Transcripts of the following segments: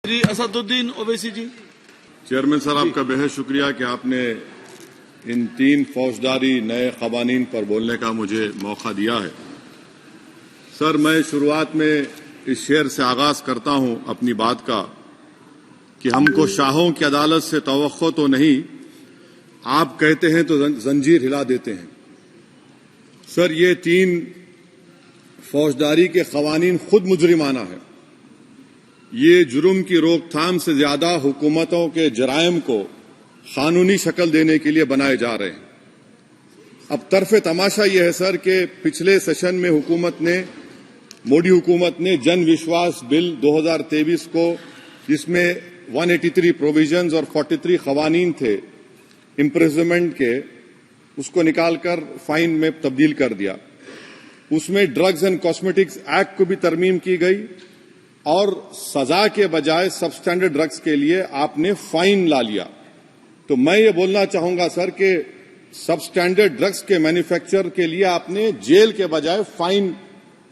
श्री असदुद्दीन ओवैसी जी। Chairman साहब, आपका बेहद शुक्रिया कि आपने इन 3 फौजदारी नए कवानीन पर बोलने का मुझे मौका दिया है। सर, मैं शुरुआत में इस शेर से आगाज करता हूं अपनी बात का कि हमको शाहों की अदालत से तवक्को तो नहीं, आप कहते हैं तो जंजीर हिला देते हैं। सर, ये 3 फौजदारी के कवानीन खुद मुजरिमाना है। ये जुर्म की रोकथाम से ज्यादा हुकूमतों के जराइम को कानूनी शक्ल देने के लिए बनाए जा रहे हैं। अब तरफे तमाशा यह है सर कि पिछले सेशन में मोदी हुकूमत ने जन विश्वास बिल 2023 को, जिसमें 183 प्रोविजंस और 43 कवानीन थे इम्प्रिजनमेंट के, उसको निकालकर फाइन में तब्दील कर दिया। उसमें ड्रग्स एंड कॉस्मेटिक्स एक्ट को भी तरमीम की गई और सजा के बजाय सबस्टैंडर्ड ड्रग्स के लिए आपने फाइन ला लिया। तो मैं ये बोलना चाहूंगा सर कि सबस्टैंडर्ड ड्रग्स के मैन्युफैक्चर के लिए आपने जेल के बजाय फाइन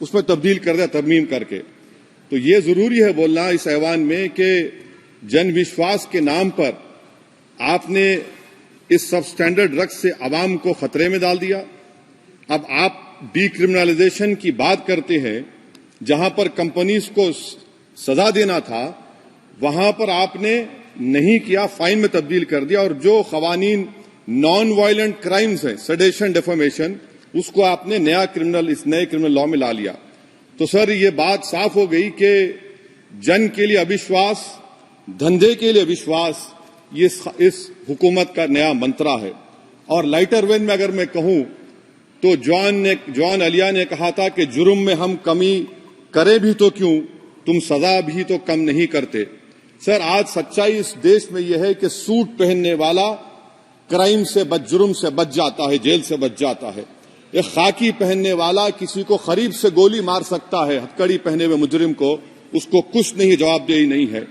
उसमें तब्दील कर दिया तरमीम करके। तो ये जरूरी है बोलना इस ऐवान में कि जन विश्वास के नाम पर आपने इस सबस्टैंडर्ड ड्रग्स से आवाम को खतरे में डाल दिया। अब आप डीक्रिमिनलाइजेशन की बात करते हैं, जहां पर कंपनीज को सजा देना था वहां पर आपने नहीं किया, फाइन में तब्दील कर दिया। और जो कवानीन नॉन वायलेंट क्राइम्स हैं, सेडेशन, डेफेमेशन, उसको आपने इस नए क्रिमिनल लॉ में ला लिया। तो सर, ये बात साफ हो गई कि जन के लिए अविश्वास, धंधे के लिए विश्वास, ये इस हुकूमत का नया मंत्रा है। और लाइटर वेन में अगर मैं कहूं तो जॉन अलिया ने कहा था कि जुर्म में हम कमी करें भी तो क्यों, तुम सजा भी तो कम नहीं करते। सर, आज सच्चाई इस देश में यह है कि सूट पहनने वाला क्राइम से जुर्म से बच जाता है, जेल से बच जाता है। एक खाकी पहनने वाला किसी को करीब से गोली मार सकता है, हथकड़ी पहने हुए मुजरिम को, उसको कुछ नहीं, जवाबदेही नहीं है।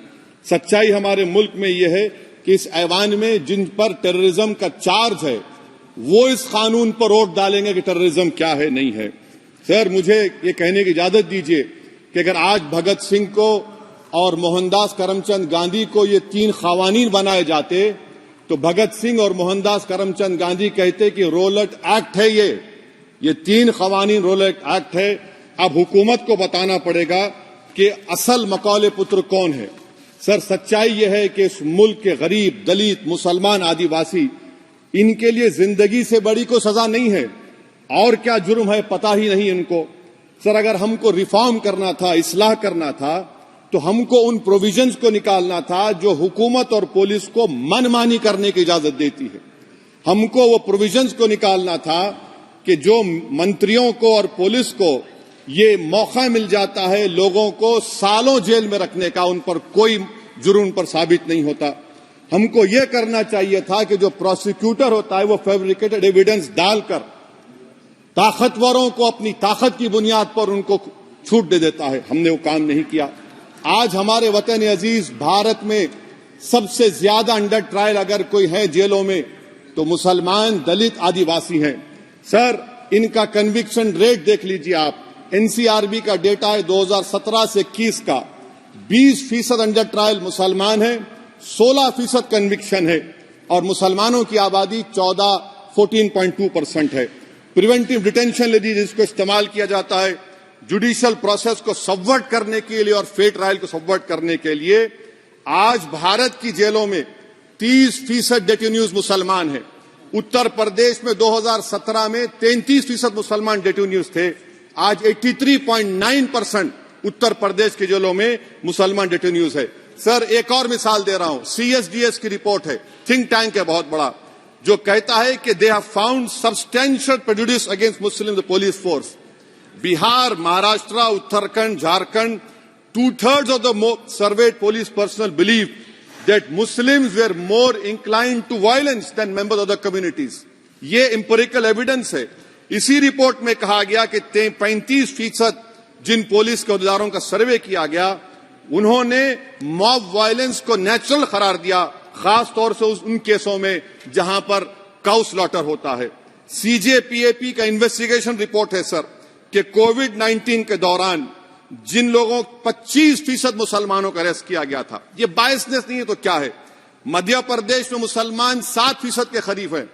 सच्चाई हमारे मुल्क में यह है कि इस ऐवान में जिन पर टेररिज्म का चार्ज है वो इस कानून पर वोट डालेंगे कि टेररिज्म क्या है, नहीं है। सर, मुझे ये कहने की इजाजत दीजिए कि अगर आज भगत सिंह को और मोहनदास करमचंद गांधी को ये 3 कवानीन बनाए जाते तो भगत सिंह और मोहनदास करमचंद गांधी कहते कि रोलट एक्ट है, ये 3 कवानीन रोलट एक्ट है। अब हुकूमत को बताना पड़ेगा कि असल मकौले पुत्र कौन है। सर, सच्चाई यह है कि इस मुल्क के गरीब, दलित, मुसलमान, आदिवासी, इनके लिए जिंदगी से बड़ी कोई सजा नहीं है। और क्या जुर्म है पता ही नहीं इनको। सर, अगर हमको रिफॉर्म करना था, इस्लाह करना था, तो हमको उन प्रोविजंस को निकालना था जो हुकूमत और पुलिस को मनमानी करने की इजाजत देती है। हमको वो प्रोविजंस को निकालना था कि जो मंत्रियों को और पुलिस को ये मौका मिल जाता है लोगों को सालों जेल में रखने का, उन पर कोई जुर्म पर साबित नहीं होता। हमको ये करना चाहिए था कि जो प्रोसिक्यूटर होता है वो फैब्रिकेटेड एविडेंस डालकर ताकतवरों को अपनी ताकत की बुनियाद पर उनको छूट दे देता है। हमने वो काम नहीं किया। आज हमारे वतन अजीज भारत में सबसे ज्यादा अंडर ट्रायल अगर कोई है जेलों में तो मुसलमान, दलित, आदिवासी हैं। सर, इनका कन्विक्शन रेट देख लीजिए आप। एनसीआरबी का डेटा है 2017 से 21 का, 20% अंडर ट्रायल मुसलमान है, 16% कन्विक्शन है और मुसलमानों की आबादी 14.2% है। प्रिवेंटिव डिटेंशन ले लीजिए, जिसको इस्तेमाल किया जाता है जुडिशियल प्रोसेस को सबवर्ट करने के लिए और फेयर ट्रायल को सबवर्ट करने के लिए। आज भारत की जेलों में 30% डेटेन्यूज मुसलमान हैं। उत्तर प्रदेश में 2017 में 33% मुसलमान डेटेन्यूज थे। आज 83.9% उत्तर प्रदेश की जेलों में मुसलमान डेटेन्यूज है। सर, एक और मिसाल दे रहा हूं, CSDS की रिपोर्ट है, थिंक टैंक है बहुत बड़ा, जो कहता है कि they have found substantial prejudice against Muslim police force. Bihar, Maharashtra, Uttarakhand, Jharkhand, 2/3 of the surveyed police personnel believe that Muslims were more inclined to violence than members of the communities. ये empirical evidence है। इसी रिपोर्ट में कहा गया कि 35% जिन पुलिस के अहदेदारों का सर्वे किया गया उन्होंने मॉब वायलेंस को नेचुरल करार दिया, खास तौर से उन केसों में जहां पर काउ स्लॉटर होता है। CJPAP का इन्वेस्टिगेशन रिपोर्ट है सर कि कोविड-19 के दौरान जिन लोगों 25% मुसलमानों को अरेस्ट किया गया था। ये बायसनेस नहीं है तो क्या है? मध्य प्रदेश में मुसलमान 7% के करीब है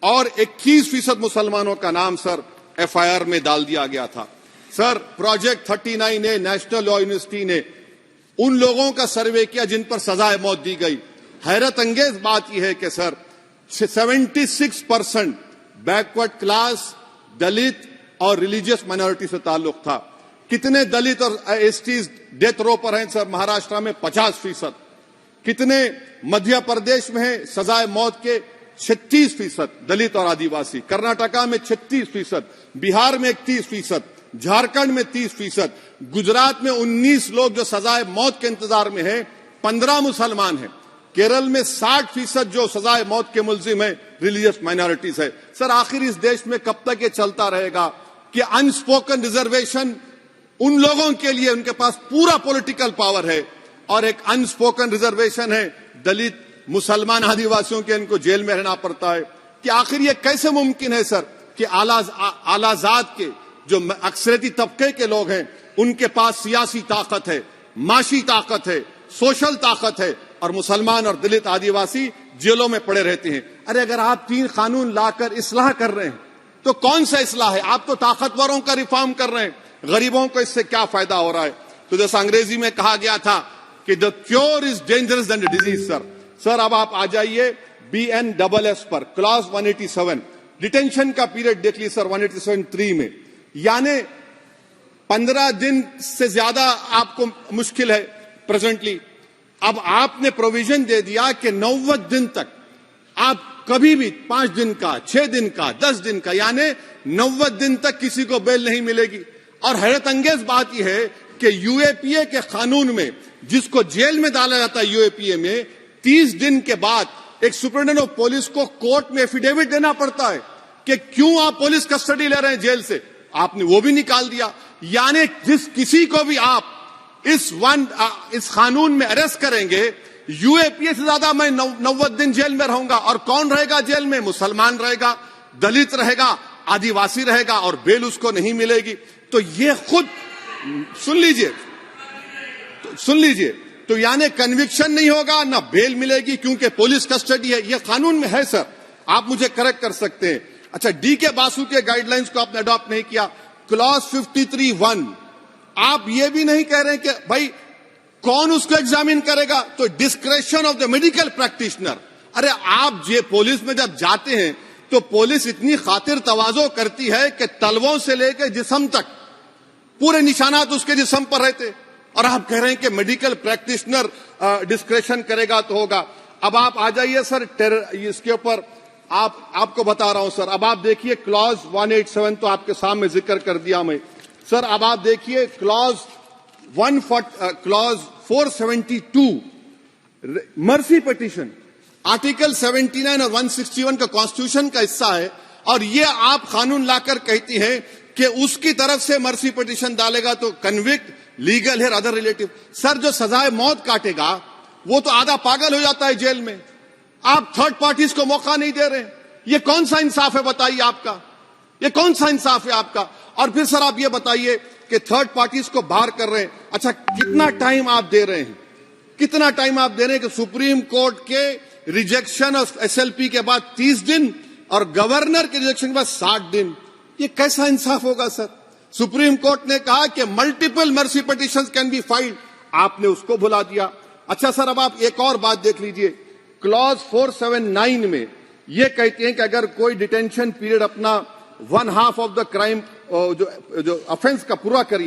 और 21% मुसलमानों का नाम सर एफआईआर में डाल दिया गया था। सर प्रोजेक्ट 39 ने नेशनल लॉ यूनिवर्सिटी ने उन लोगों का सर्वे किया जिन पर सजाए मौत दी गई। हैरत अंगेज बात यह है कि सर 76% बैकवर्ड क्लास, दलित और रिलीजियस माइनॉरिटी से ताल्लुक था। कितने दलित और एसटीज डेथ रो पर हैं सर? महाराष्ट्र में 50%। कितने मध्य प्रदेश में है सजाए मौत के? 36% दलित और आदिवासी। कर्नाटका में 36%, बिहार में 31%, झारखंड में 30%, गुजरात में 19 लोग जो सजाए मौत के इंतजार में हैं, 15 मुसलमान हैं। केरल में 60% जो सजाए मौत के मुलजिम है रिलीजियस माइनॉरिटीज है। सर आखिर इस देश में कब तक ये चलता रहेगा कि अनस्पोकन रिजर्वेशन उन लोगों के लिए उनके पास पूरा पॉलिटिकल पावर है और एक अनस्पोकन रिजर्वेशन है दलित, मुसलमान, आदिवासियों के, इनको जेल में रहना पड़ता है? कि आखिर ये कैसे मुमकिन है सर कि आलाजात के जो अक्सरियती तबके के लोग हैं उनके पास सियासी ताकत है, माशी ताकत है, सोशल ताकत है और मुसलमान और दलित आदिवासी जेलों में पड़े रहते हैं? अरे अगर आप 3 कानून लाकर इस्लाह कर रहे हैं तो कौन सा इस्लाह है? आप तो ताकतवरों का रिफॉर्म कर रहे हैं, गरीबों को इससे क्या फायदा हो रहा है? तो जैसा अंग्रेजी में कहा गया था कि the cure is dangerous than the disease. Sir अब आप आ जाइए BNSS पर, क्लॉज 187 डिटेंशन का पीरियड देख लीजिए सर 187(3) में, यानी 15 दिन से ज्यादा आपको मुश्किल है प्रेजेंटली। अब आपने प्रोविजन दे दिया कि 90 दिन तक आप कभी भी 5 दिन का, 6 दिन का, 10 दिन का, यानी 90 दिन तक किसी को बेल नहीं मिलेगी। और हैरत अंगेज बात यह है कि यूएपीए के कानून में जिसको जेल में डाला जाता है यूएपीए में, 30 दिन के बाद एक सुपरिटेंडेंट ऑफ पुलिस को कोर्ट में एफिडेविट देना पड़ता है कि क्यों आप पुलिस कस्टडी ले रहे हैं जेल से। आपने वो भी निकाल दिया। यानी जिस किसी को भी आप इस कानून में अरेस्ट करेंगे, यूएपीए से ज्यादा मैं 90 दिन जेल में रहूंगा। और कौन रहेगा जेल में? मुसलमान रहेगा, दलित रहेगा, आदिवासी रहेगा और बेल उसको नहीं मिलेगी। तो ये खुद सुन लीजिए, तो यानी कन्विक्शन नहीं होगा, ना बेल मिलेगी क्योंकि पुलिस कस्टडी है। ये कानून में है सर, आप मुझे करेक्ट कर सकते हैं। अच्छा, DK बासु के गाइडलाइंस को आपने अडॉप्ट नहीं किया। क्लॉज 53(1) आप ये भी नहीं कह रहे कि भाई कौन उसको एग्जामिन करेगा? तो discretion of the medical practitioner. अरे आप ये पुलिस में जब जाते हैं तो पुलिस इतनी खातिर तवाज़ो करती है कि तलवों से लेकर जिस्म तक पूरे निशानात उसके जिस्म पर रहते, और आप कह रहे हैं कि मेडिकल प्रैक्टिशनर डिस्क्रेशन करेगा तो होगा। अब आप आ जाइए सर इसके ऊपर आपको बता रहा हूं सर। अब आप देखिए क्लॉज 187 तो आपके सामने जिक्र कर दिया मैं सर। अब आप देखिए क्लॉज 472 मर्सी पिटीशन, आर्टिकल 79 और 161 का कॉन्स्टिट्यूशन का हिस्सा है, और ये आप कानून लाकर कहती हैं कि उसकी तरफ से मर्सी पिटीशन डालेगा तो कन्विक्ट, लीगल है, अदर रिलेटिव। सर जो सजाए मौत काटेगा वो तो आधा पागल हो जाता है जेल में। आप थर्ड पार्टीज को मौका नहीं दे रहे। ये कौन सा इंसाफ है बताइए आपका? ये कौन सा इंसाफ है आपका? और फिर सर आप ये बताइए कि थर्ड पार्टीज को बाहर कर रहे हैं। अच्छा, कितना टाइम आप दे रहे हैं? कितना टाइम आप दे रहे हैं कि सुप्रीम कोर्ट के रिजेक्शन और SLP के बाद 30 दिन और गवर्नर के रिजेक्शन के बाद 60 दिन? ये कैसा इंसाफ होगा सर? सुप्रीम कोर्ट ने कहा कि multiple mercy petitions can be filed, आपने उसको भुला दिया। अच्छा सर, अब आप एक और बात देख लीजिए, क्लॉज 479 में ये कहते हैं कि अगर कोई डिटेंशन पीरियड अपना 1/2 ऑफ द क्राइम जो ऑफेंस का पूरा कर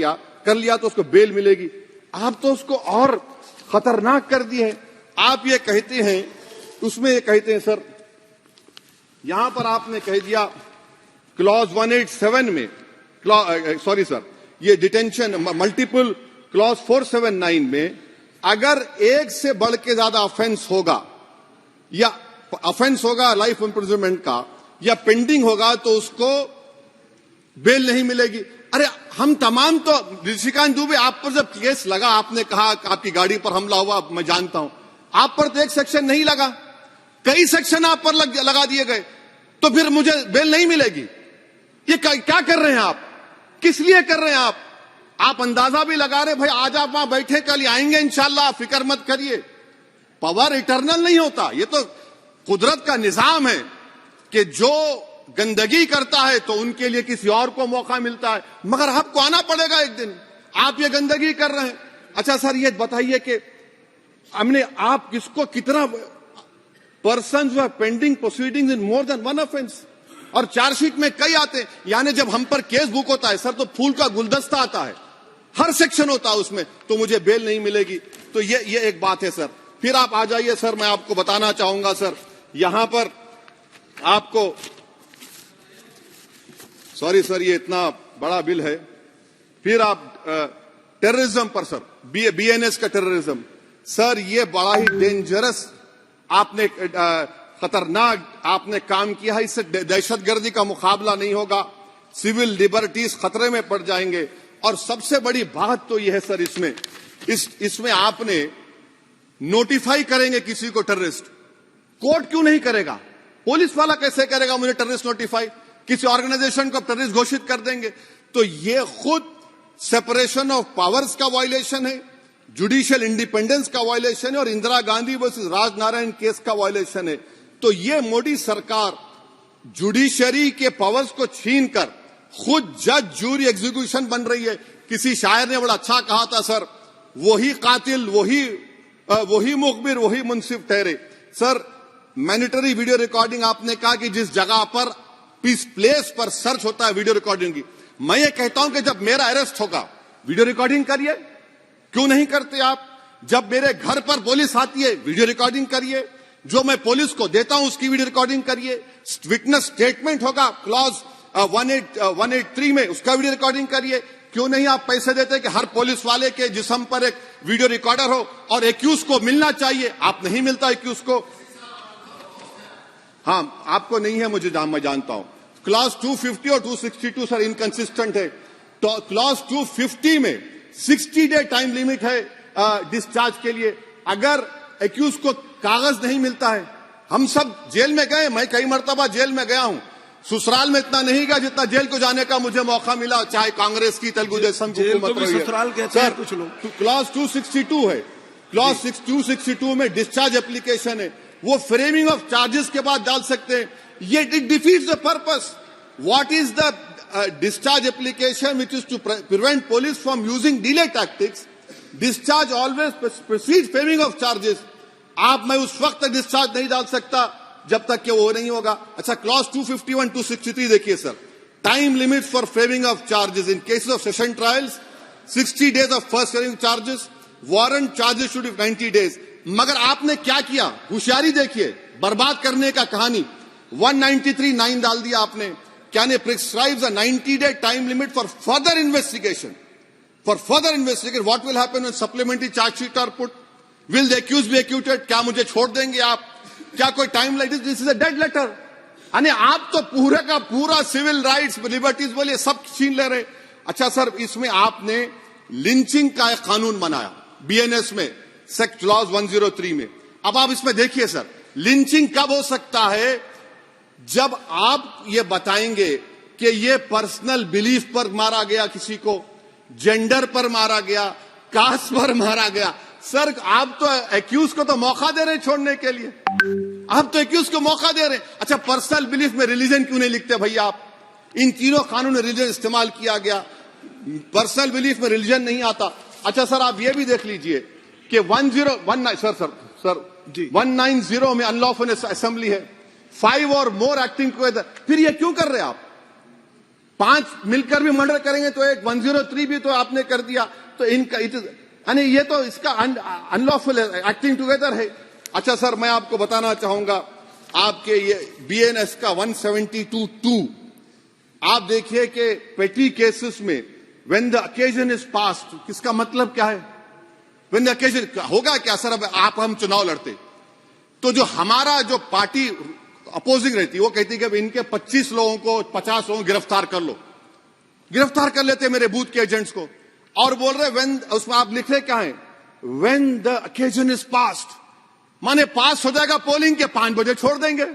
लिया तो उसको बेल मिलेगी। आप तो उसको और खतरनाक कर दिए। आप ये कहते हैं, उसमें ये कहते हैं सर, यहां पर आपने कह दिया क्लॉज 187 में, सॉरी सर, ये डिटेंशन मल्टीपल क्लॉज 479 में अगर एक से बढ़ के ज्यादा ऑफेंस होगा या ऑफेंस होगा लाइफ इम्प्रिजनमेंट का या पेंडिंग होगा तो उसको बेल नहीं मिलेगी। अरे हम तमाम तो, ऋषिकांत दुबे आप पर जब केस लगा, आपने कहा आपकी गाड़ी पर हमला हुआ, मैं जानता हूं, आप पर तो एक सेक्शन नहीं लगा, कई सेक्शन आप पर लगा दिए गए, तो फिर मुझे बेल नहीं मिलेगी। ये क्या कर रहे हैं आप? किस लिए कर रहे हैं आप? आप अंदाजा भी लगा रहे भाई आज आप वहां बैठे कल आएंगे इंशाल्लाह, फिक्र मत करिए। पावर इटर्नल नहीं होता, ये तो कुदरत का निजाम है कि जो गंदगी करता है तो उनके लिए किसी और को मौका मिलता है, मगर आपको आना पड़ेगा एक दिन। आप ये गंदगी कर रहे हैं। अच्छा सर ये बताइए कि हमने आप किसको कितना पर्सन्स वर पेंडिंग प्रोसीडिंग्स इन मोर देन वन ऑफेंस, और चार्जशीट में कई आते हैं। यानी जब हम पर केस बुक होता है सर तो फूल का गुलदस्ता आता है, हर सेक्शन होता है उसमें, तो मुझे बेल नहीं मिलेगी। तो ये एक बात है सर। फिर आप आ जाइए सर, मैं आपको बताना चाहूंगा सर, यहां पर आपको सॉरी सर ये इतना बड़ा बिल है। फिर आप टेररिज्म पर सर, बीएनएस का टेररिज्म सर, ये बड़ा ही डेंजरस आपने खतरनाक आपने काम किया है। इससे दहशतगर्दी का मुकाबला नहीं होगा, सिविल लिबर्टीज खतरे में पड़ जाएंगे। और सबसे बड़ी बात तो यह है सर, इसमें आपने नोटिफाई करेंगे किसी को टेररिस्ट, कोर्ट क्यों नहीं करेगा? पुलिस वाला कैसे करेगा मुझे टेररिस्ट नोटिफाई? किसी ऑर्गेनाइजेशन को टेररिस्ट घोषित कर देंगे। तो ये खुद सेपरेशन ऑफ पावर्स का वायलेशन है, जुडिशियल इंडिपेंडेंस का वायलेशन है, और इंदिरा गांधी वर्सेस राजनारायण केस का वायलेशन है। तो ये मोदी सरकार जुडिशरी के पावर्स को छीनकर खुद जज जूरी एग्जीक्यूशन बन रही है। किसी शायर ने बड़ा अच्छा कहा था सर, वही कातिल वही मुखबिर वही मुंसिफ ठहरे। सर मैंडेटरी वीडियो रिकॉर्डिंग आपने कहा कि जिस जगह पर पीस प्लेस पर सर्च होता है वीडियो रिकॉर्डिंग की, मैं ये कहता हूं कि जब मेरा अरेस्ट होगा वीडियो रिकॉर्डिंग करिए, क्यों नहीं करते आप? जब मेरे घर पर पुलिस आती है वीडियो रिकॉर्डिंग करिए, जो मैं पुलिस को देता हूं उसकी वीडियो रिकॉर्डिंग करिए। विटनेस स्टेटमेंट होगा क्लॉज 183 में, उसका वीडियो रिकॉर्डिंग करिए। क्यों नहीं आप पैसे देते कि हर पुलिस वाले के जिस्म पर एक वीडियो रिकॉर्डर हो, और एक्यूज को मिलना चाहिए, आप नहीं मिलता एक्यूज को। हाँ आपको नहीं है, मैं जानता हूं। क्लॉज 250 और 262 सर इनकंसिस्टेंट है। तो क्लॉज 250 में 60 डे टाइम लिमिट है डिस्चार्ज के लिए। अगर एक्यूज को कागज नहीं मिलता है, हम सब जेल में गए, मैं कई मर्तबा जेल में गया हूं, ससुराल में इतना नहीं गया जितना जेल को जाने का मुझे मौका मिला, चाहे कांग्रेस की तेलुगु देशम की हुकूमत रही है। ससुराल कहते हैं कुछ लोग। क्लॉज 262 है, क्लॉज 262 में डिस्चार्ज एप्लीकेशन है, वो फ्रेमिंग ऑफ चार्जेस के बाद डाल सकते हैं। ये it defeats the purpose. What is the discharge application which is to prevent police from using delay tactics? Discharge always precedes framing of charges. आप मैं उस वक्त तक डिस्चार्ज नहीं डाल सकता जब तक कि वो नहीं होगा। अच्छा क्लॉज 251 263 देखिए sir, time limit for framing of charges in cases of session trials 60 days of first framing charges, warrant charges should be 90 days। मगर आपने क्या किया, होशियारी देखिए, बर्बाद करने का कहानी। 193(9) डाल दिया आपने, क्या ने prescribes a 90-day time limit for further investigation. For further investigation what will happen when supplementary chargesheet are put? Will the accused be acquitted? क्या मुझे छोड़ देंगे आप? क्या कोई time like this is a dead letter. यानी आप तो पूरे का पूरा सिविल राइट्स लिबर्टीज बोलिए सब छीन ले रहे। अच्छा सर इसमें आपने लिंचिंग का एक कानून बनाया बीएनएस में, सेक्ट क्लॉज 103 में। अब आप इसमें देखिए सर, लिंचिंग कब हो सकता है? जब आप ये बताएंगे कि ये पर्सनल बिलीफ पर मारा गया, किसी को जेंडर पर मारा गया, कास्ट पर मारा गया। सर आप तो एक्यूज को तो मौका दे रहे हैं छोड़ने के लिए, आप तो एक्यूज को मौका दे रहे हैं। अच्छा पर्सनल बिलीफ में रिलीजन क्यों नहीं लिखते भैया आप? इन तीनों कानून में रिलीजन इस्तेमाल किया गया, पर्सनल बिलीफ में रिलीजन नहीं आता। अच्छा सर आप ये भी देख लीजिए कि 1019 सर 190 में अनलॉफुल असेंबली है, 5 और मोर एक्टिंग टुगेदर। फिर ये क्यों कर रहे हैं आप? 5 मिलकर भी मर्डर करेंगे तो एक 103 भी तो आपने कर दिया। तो इनका यानी ये तो इसका अनलॉफुल एक्टिंग टुगेदर है। अच्छा सर मैं आपको बताना चाहूंगा, आपके ये बीएनएस का 172(2) आप देखिए कि पेटी केसेस में when the occasion is passed, किसका मतलब क्या है? व्हेन द ओकेजन होगा क्या सर? अब आप हम चुनाव लड़ते तो जो हमारा जो पार्टी अपोजिंग रहती है वो कहती है कि इनके 25 लोगों को 50 लोगों को गिरफ्तार कर लो, गिरफ्तार कर लेते मेरे बूथ के एजेंट्स को, और बोल रहे व्हेन, उसमें आप लिख रहे क्या है? When the occasion is passed, माने पास हो जाएगा पोलिंग के 5 बजे छोड़ देंगे।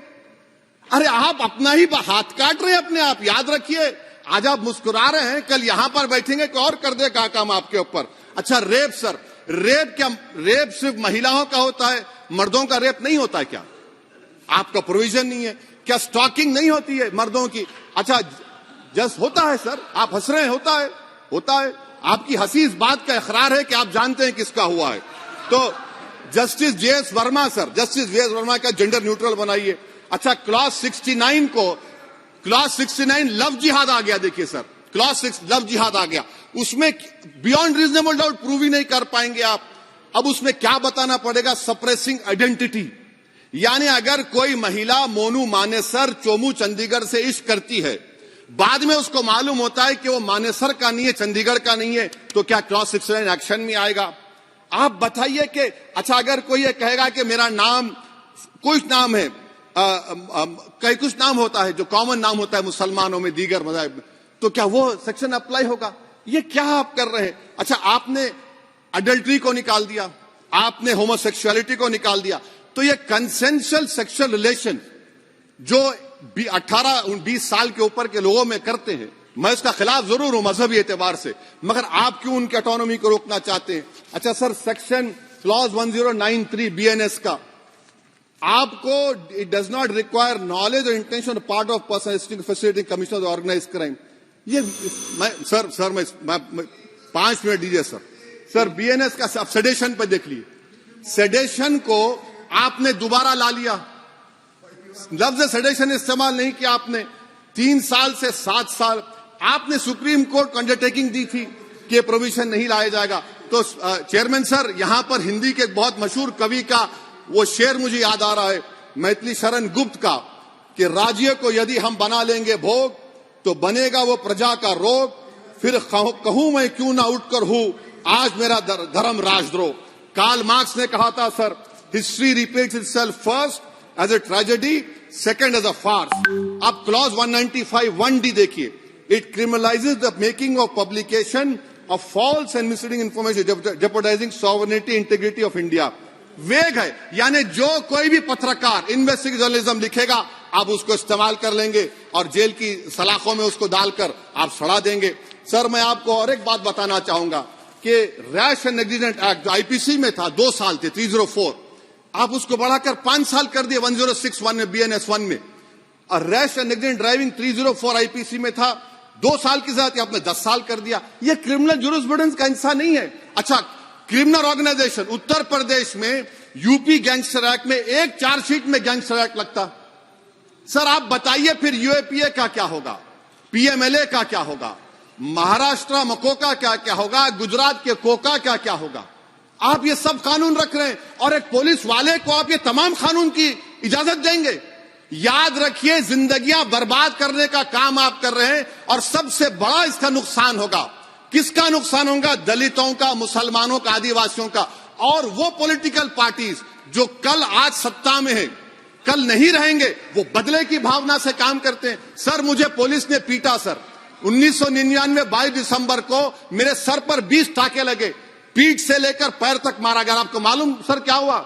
अरे आप अपना ही हाथ काट रहे हैं अपने आप। याद रखिए आज आप मुस्कुरा रहे हैं, कल यहां पर बैठेंगे कोई और कर देगा काम आपके ऊपर। अच्छा रेप सर, रेप सिर्फ महिलाओं का होता है, मर्दों का रेप नहीं होता है क्या? आपका प्रोविजन नहीं है क्या? स्टॉकिंग नहीं होती है मर्दों की? अच्छा जस्ट होता है सर, आप हंस रहे हैं, होता है। आपकी हंसी इस बात का इकरार है कि आप जानते हैं किसका हुआ है। तो justice JS Verma sir, justice JS Verma का जेंडर न्यूट्रल बनाइए। अच्छा क्लॉज 69 लव जिहाद आ गया। देखिए सर, क्लॉज 6 लव जिहाद आ गया, उसमें बियॉन्ड रीजनेबल डाउट प्रूव ही नहीं कर पाएंगे आप। अब उसमें क्या बताना पड़ेगा? सप्रेसिंग आइडेंटिटी, यानी अगर कोई महिला मोनू मानेसर चोमू चंडीगढ़ से इश्क करती है, बाद में उसको मालूम होता है कि वो मानेसर का नहीं है, चंडीगढ़ का नहीं है, तो क्या क्लॉज 69 एक्शन में आएगा? आप बताइए कि अच्छा अगर कोई ये कहेगा कि मेरा नाम कुछ नाम है, कई कुछ नाम होता है जो कॉमन नाम होता है मुसलमानों में, दीगर मज़ाहिब में, तो क्या वो सेक्शन अप्लाई होगा? ये क्या आप कर रहे हैं? अच्छा आपने अडल्ट्री को निकाल दिया, आपने होमोसेक्सुअलिटी को निकाल दिया, तो ये कंसेंशुअल सेक्सुअल रिलेशन जो 18-20 साल के ऊपर के लोगों में करते हैं, मैं इसका खिलाफ जरूर हूं मजहबी एतबार से, मगर आप क्यों उनकी ऑटोनॉमी को रोकना चाहते हैं? अच्छा सर, सेक्शन क्लॉज 1093 बीएनएस का, आपको it does not require knowledge और intention part of person facility commission organise crime. ये मैं 5 मिनट दीजिए सर। बीएनएस का आप सेडेशन पे देख लिए, सेडेशन को आपने दोबारा ला लिया, लफ्ज सेडेशन इस्तेमाल नहीं किया आपने। 3 साल से 7 साल आपने सुप्रीम कोर्ट को अंडरटेकिंग दी थी कि प्रोविजन नहीं लाया जाएगा। तो चेयरमैन सर, यहां पर हिंदी के एक बहुत मशहूर कवि का वो शेर मुझे याद आ रहा है, मैथिली शरण गुप्त का, कि राज्य को यदि हम बना लेंगे भोग तो बनेगा वो प्रजा का रोग, फिर कहूं मैं क्यों ना उठकर हूं आज मेरा धर्म राजद्रोह। कार्ल मार्क्स ने कहा था sir, history repeats itself first as a tragedy, second as a farce. अब क्लॉज 195 1D देखिए, it criminalises the making of publication of false and misleading information jeopardising sovereignty integrity of India. Vague है, यानी जो कोई भी पत्रकार investigative journalism लिखेगा आप उसको इस्तेमाल कर लेंगे और जेल की सलाखों में उसको डालकर आप सड़ा देंगे। सर मैं आपको और एक बात बताना चाहूंगा कि रैश एंड नेग्लिजेंट एक्ट जो आईपीसी में था 2 साल थे 304, आप उसको बढ़ाकर 5 साल कर दिए 1061 में बीएनएस 1 में। और rash and negligent driving 304 IPC में था 2 साल की सजा, आपने 10 साल कर दिया। यह क्रिमिनल जुरिस्प्रूडेंस का हिस्सा नहीं है। अच्छा क्रिमिनल ऑर्गेनाइजेशन, उत्तर प्रदेश में यूपी गैंगस्टर एक्ट में एक चार्जशीट में गैंगस्टर एक्ट लगता। सर आप बताइए फिर यूएपीए का क्या होगा, पीएमएलए का क्या होगा, महाराष्ट्र मकोका क्या क्या होगा, गुजरात के कोका क्या क्या होगा? आप ये सब कानून रख रहे हैं और एक पुलिस वाले को आप ये तमाम कानून की इजाजत देंगे? याद रखिए, जिंदगियां बर्बाद करने का काम आप कर रहे हैं और सबसे बड़ा इसका नुकसान होगा। किसका नुकसान होगा? दलितों का, मुसलमानों का, आदिवासियों का। और वो पॉलिटिकल पार्टीज जो कल आज सत्ता में है, कल नहीं रहेंगे, वो बदले की भावना से काम करते हैं। सर मुझे पुलिस ने पीटा सर, 1999 22 दिसंबर को मेरे सर पर 20 टाके लगे, पीठ से लेकर पैर तक मारा गया। आपको मालूम सर क्या हुआ?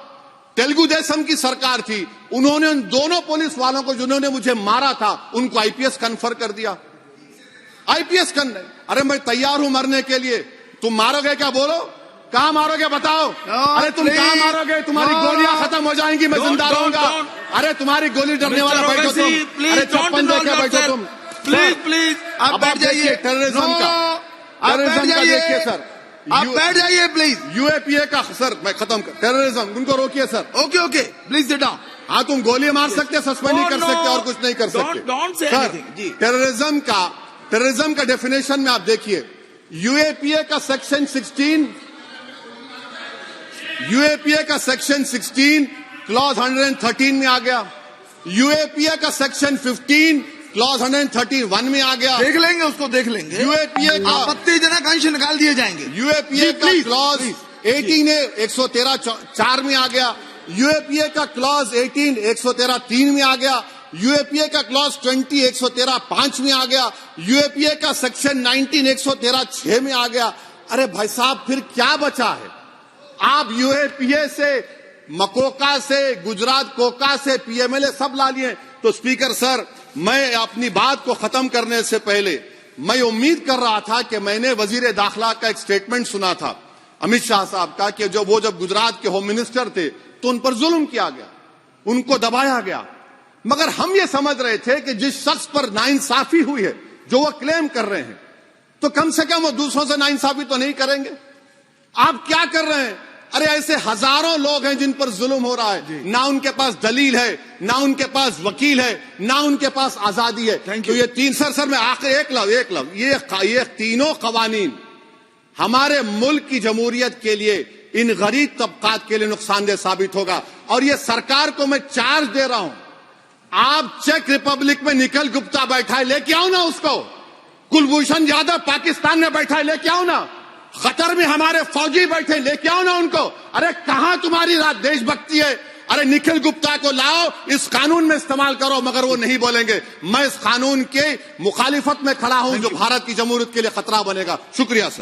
तेलुगु देशम की सरकार थी, उन्होंने उन दोनों पुलिस वालों को जिन्होंने मुझे मारा था उनको आईपीएस कन्फर कर दिया। आईपीएस अरे मैं तैयार हूं मरने के लिए, तुम मारोगे क्या? बोलो कहां मारोगे बताओ? अरे तुम कहां मारोगे? तुम्हारी गोलियां खत्म हो जाएंगी, मैं जिंदा रहूंगा। अरे तुम्हारी गोली डरने वाला बैठो तुम, अरे चप्पन देके बैठो तुम। प्लीज आप बैठ जाइए। टेररिज्म का देखिए सर, आप बैठ जाइए प्लीज। यूएपीए का सर मैं खत्म कर, टेररिज्म उनको रोकिए sir. Okay please sit down. हाँ तुम गोली मार सकते, सस्पेंड नहीं कर सकते और कुछ नहीं कर सकते सर। टेररिज्म का डेफिनेशन में आप देखिए, यूएपीए का सेक्शन 16 क्लॉज 113 में आ गया, यूएपीए का सेक्शन 15 क्लॉज 131 में आ गया। देख लेंगे उसको, देख लेंगे। यूएपीए का आपत्तिजनक अंश निकाल दिए जाएंगे। यूएपीए का क्लॉज 18 113 4 में आ गया, यूएपीए का क्लॉज 18 113 3 में आ गया, यूएपीए का क्लॉज 20 113 5 में आ गया, यूएपीए का सेक्शन 19 113 6 में आ गया। अरे भाई साहब फिर क्या बचा है? आप यूएपीए से, मकोका से, गुजरात कोका से, पीएमएलए सब ला लिए। तो स्पीकर सर मैं अपनी बात को खत्म करने से पहले मैं उम्मीद कर रहा था कि मैंने वजीर दाखिला का एक स्टेटमेंट सुना था अमित शाह साहब का कि जब गुजरात के होम मिनिस्टर थे तो उन पर जुल्म किया गया, उनको दबाया गया। मगर हम ये समझ रहे थे कि जिस शख्स पर नाइंसाफी हुई है, जो वो क्लेम कर रहे हैं, तो कम से कम वो दूसरों से नाइंसाफी तो नहीं करेंगे। आप क्या कर रहे हैं? अरे ऐसे हजारों लोग हैं जिन पर जुल्म हो रहा है, ना उनके पास दलील है, ना उनके पास वकील है, ना उनके पास आजादी है। तो ये तीन सर मैं आखिर एक लव ये तीनों कवानीन हमारे मुल्क की जमहूरियत के लिए, इन गरीब तबकात के लिए नुकसानदेह साबित होगा। और ये सरकार को मैं चार्ज दे रहा हूं, आप चेक रिपब्लिक में निखिल गुप्ता बैठा है, लेके आओ ना उसको। कुलभूषण यादव पाकिस्तान में बैठा है, लेके आओ ना। कतर में हमारे फौजी बैठे, लेके आओ ना उनको। अरे कहां तुम्हारी देशभक्ति है? अरे निखिल गुप्ता को लाओ, इस कानून में इस्तेमाल करो। मगर वो नहीं बोलेंगे। मैं इस कानून के मुखालिफत में खड़ा हूं जो भारत की जमहूरियत के लिए खतरा बनेगा। शुक्रिया सर।